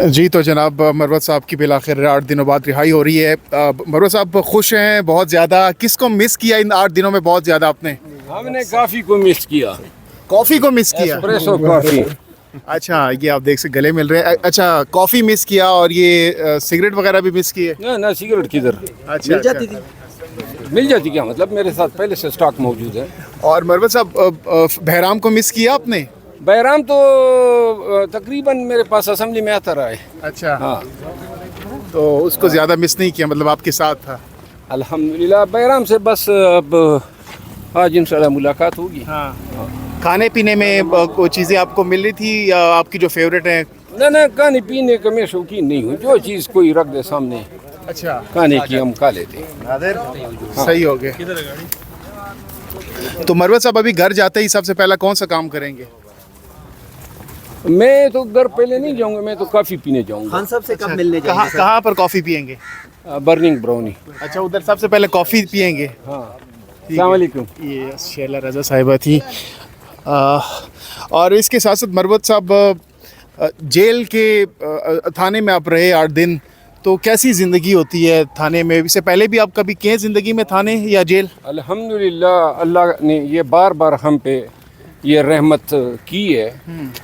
جی تو جناب مروت صاحب کی بالآخر 8 دنوں بعد رہائی ہو رہی ہے. مروت صاحب خوش ہیں بہت زیادہ. کس کو مس کیا ان 8 دنوں میں بہت زیادہ آپ نے؟ ہم نے کافی کو مس کیا. کافی کو مس کیا؟ ایسپریسو کافی. اچھا یہ آپ دیکھ سے گلے مل رہے ہیں. اچھا کافی مس کیا اور یہ سگریٹ وغیرہ بھی مس کیے؟ نہ سگریٹ کدھر اچھا مل جاتی تھی. مل جاتی کیا مطلب میرے ساتھ پہلے سے اسٹاک موجود ہے. اور مروت صاحب بہرام کو مس کیا آپ نے؟ بہرام تو تقریباً میرے پاس اسمبلی میں آتا رہا ہے. اچھا ہاں تو اس کو زیادہ مس نہیں کیا مطلب آپ کے ساتھ تھا؟ الحمدللہ. بہرام سے بس اب آج انشاءاللہ ملاقات ہوگی. ہاں. کھانے پینے میں کوئی چیزیں آپ کو مل رہی تھی یا آپ کی جو فیوریٹ ہیں؟ نہ کھانے پینے کا میں شوقین نہیں ہوں. جو چیز کوئی رکھ دے سامنے اچھا کھانے کی ہم کھا لیتے ہیں. صحیح ہو گیا. تو مروت صاحب ابھی گھر جاتے ہی سب سے پہلا کون سا کام کریں گے؟ میں تو گھر پہلے نہیں جاؤں گا. میں تو کافی پینے جاؤں گا. خان صاحب سے کب ملنے جائیں گے؟ کہاں پر کافی پئیں گے؟ Burning brownie. اچھا ادھر سب سے پہلے کافی پئیں گے. ہاں السلام علیکم. یہ شیلہ رضا صاحبہ تھی. اور اس کے ساتھ ساتھ مروت صاحب جیل کے تھانے میں آپ رہے 8 دن تو کیسی زندگی ہوتی ہے تھانے میں؟ اس سے پہلے بھی آپ کبھی کہیں زندگی میں تھانے یا جیل؟ الحمدللہ اللہ نے یہ بار ہم پہ یہ رحمت کی ہے.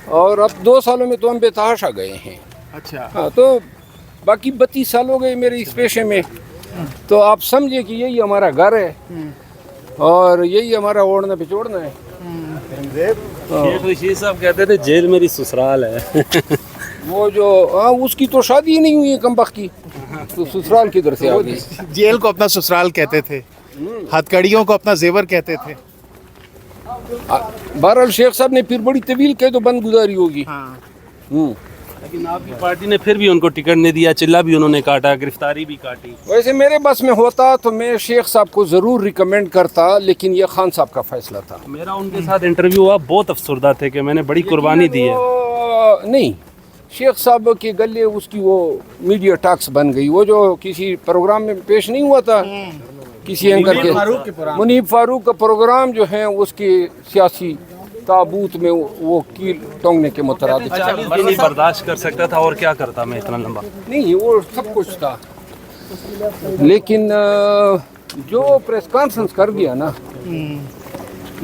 اور اب 2 سالوں میں تو ہم بے تحاشا گئے ہیں. اچھا ہاں تو باقی 32 سال ہو گئے میرے اس پیشے میں. تو آپ سمجھے کہ یہی ہمارا گھر ہے اور یہی ہمارا اوڑھنا پچوڑنا ہے. شیخ رشید صاحب کہتے تھے جیل میری سسرال ہے. وہ جو اس کی تو شادی ہی نہیں ہوئی ہے کمبخت کی تو سسرال کدھر سے آ گئی؟ جیل کو اپنا سسرال کہتے تھے, ہتھکڑیوں کو اپنا زیور کہتے تھے. بہرحال شیخ صاحب نے پھر بڑی طویل کہہ تو بند گزاری ہوگی. لیکن آپ کی پارٹی نے پھر بھی ان کو ٹکٹ نہیں دیا, چلہ بھی انہوں نے کاٹا, گرفتاری بھی کاٹی. ویسے میرے بس میں ہوتا تو میں شیخ صاحب کو ضرور ریکمینڈ کرتا, لیکن یہ خان صاحب کا فیصلہ تھا. میرا ان کے ساتھ انٹرویو ہوا, بہت افسردہ تھے کہ میں نے بڑی قربانی دی ہے. نہیں, شیخ صاحب کے گلے اس کی وہ میڈیا ٹاکس بن گئی. وہ جو کسی پروگرام میں پیش نہیں ہوا تھا کسی اینکر کے, منیب فاروق کا پروگرام جو ہے اس کے سیاسی تابوت میں وہ کیل ٹونگنے کے مترادف. 40 دن ہی برداشت کر سکتا تھا, اور کیا کرتا میں اتنا لمبا. نہیں وہ سب کچھ تھا, لیکن جو پریس کانفرنس کر دیا نا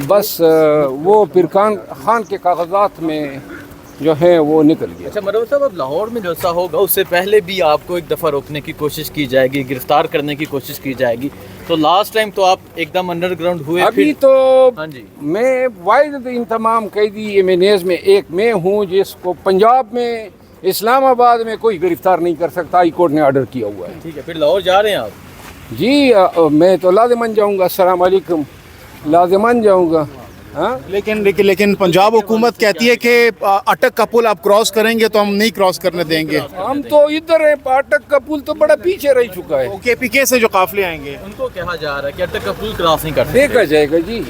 بس وہ پھر خان کے کاغذات میں جو ہے وہ نکل گیا. اچھا مروت صاحب, اب لاہور میں جلسہ ہوگا اس سے پہلے بھی آپ کو ایک دفعہ روکنے کی کوشش کی جائے گی, گرفتار کرنے کی کوشش کی جائے گی. تو لاسٹ ٹائم تو آپ ایک دم انڈر گراؤنڈ ہوئے. ابھی تو ہاں جی, میں واحد ان تمام قیدی ایمینیز میں ایک میں ہوں جس کو پنجاب میں اسلام آباد میں کوئی گرفتار نہیں کر سکتا. ہائی کورٹ نے آرڈر کیا ہوا ہے. ٹھیک ہے, پھر لاہور جا رہے ہیں آپ؟ جی میں تو لازماً جاؤں گا. السلام علیکم, لازماً جاؤں گا. ہاں لیکن پنجاب حکومت کہتی ہے کہ اٹک کا پل آپ کراس کریں گے تو ہم نہیں کراس کرنے دیں گے. ہم تو ادھر ہیں, اٹک کا پل تو بڑا پیچھے رہ چکا ہے. کے پی کے سے جو قافلے آئیں گے ان کو کہا جا رہا ہے کہ اٹک کا پل کراس نہیں کرتے. دیکھا جائے گا جی,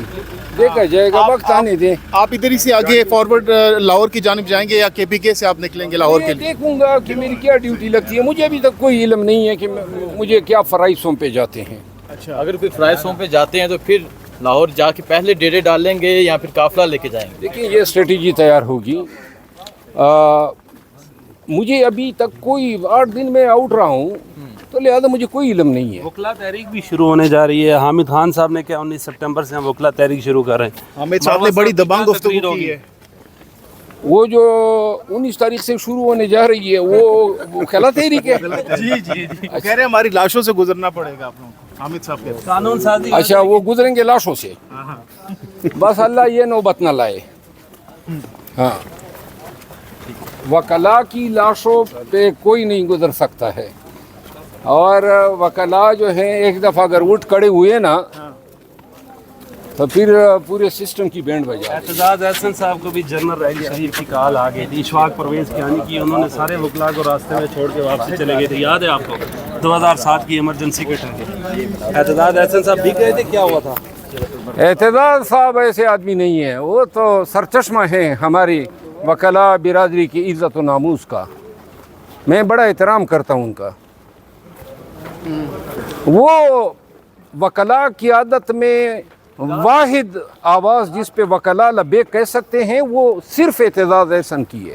دیکھا جائے گا, وقت آنے دیں. آپ ادھر ہی سے آگے فارورڈ لاہور کی جانب جائیں گے یا کے پی کے سے آپ نکلیں گے لاہور کے میں لیے؟ دیکھوں گا کہ میری کیا ڈیوٹی لگتی ہے. مجھے ابھی تک کوئی علم نہیں ہے کہ مجھے کیا فرائض سونپے جاتے ہیں. اچھا, اگر کوئی فرائض پہ جاتے ہیں تو پھر لاہور جا کے پہلے ڈیرے ڈالیں گے یا پھر قافلہ لے کے جائیں گے؟ دیکھیں یہ اسٹریٹجی تیار ہوگی. مجھے ابھی تک کوئی 8 دن میں آؤٹ رہا ہوں تو لہذا مجھے کوئی علم نہیں ہے. وکلا تحریک بھی شروع ہونے جا رہی ہے. حامد خان صاحب نے کیا 19 سپٹمبر سے ہم وکلا تحریک شروع کر رہے ہیں. حامد صاحب نے بڑی دبنگ گفتگو کی ہے. وہ جو 19 تاریخ سے شروع ہونے جا رہی ہے وہ وکلا تحریک ہے. جی کہہ رہے ہیں ہماری لاشوں سے گزرنا پڑے گا آپ لوگوں کو. حامد صاحب کہتے ہیں قانون سازی. اچھا وہ گزریں گے لاشوں سے, بس اللہ یہ نوبت نہ لائے. ہاں, وکلا کی لاشوں پہ کوئی نہیں گزر سکتا ہے. اور وکلا جو ہیں ایک دفعہ اگر اٹھ کھڑے ہوئے نا تو پھر پورے سسٹم کی بینڈ بجا. اعتزاز احسن صاحب کو بھی جنرل ریلی شریف کی کال آ گئی تھی. اشفاق پرویز کیانی کی, انہوں نے سارے وکلا کو راستے میں چھوڑ کے واپسی چلے گئے تھے. یاد ہے آپ کو 2007 کی ایمرجنسی کے ٹائم اعتزاز احسن صاحب بھی گئے تھے. کیا ہوا تھا؟ اعتزاز صاحب ایسے آدمی نہیں ہیں, وہ تو سرچشمہ ہیں ہماری وکلا برادری کی عزت و ناموس کا. میں بڑا احترام کرتا ہوں ان کا. وہ وکلا کی عادت میں واحد آواز جس پہ وکلا لبیک کہہ سکتے ہیں وہ صرف اعتزاز احسن کی ہے.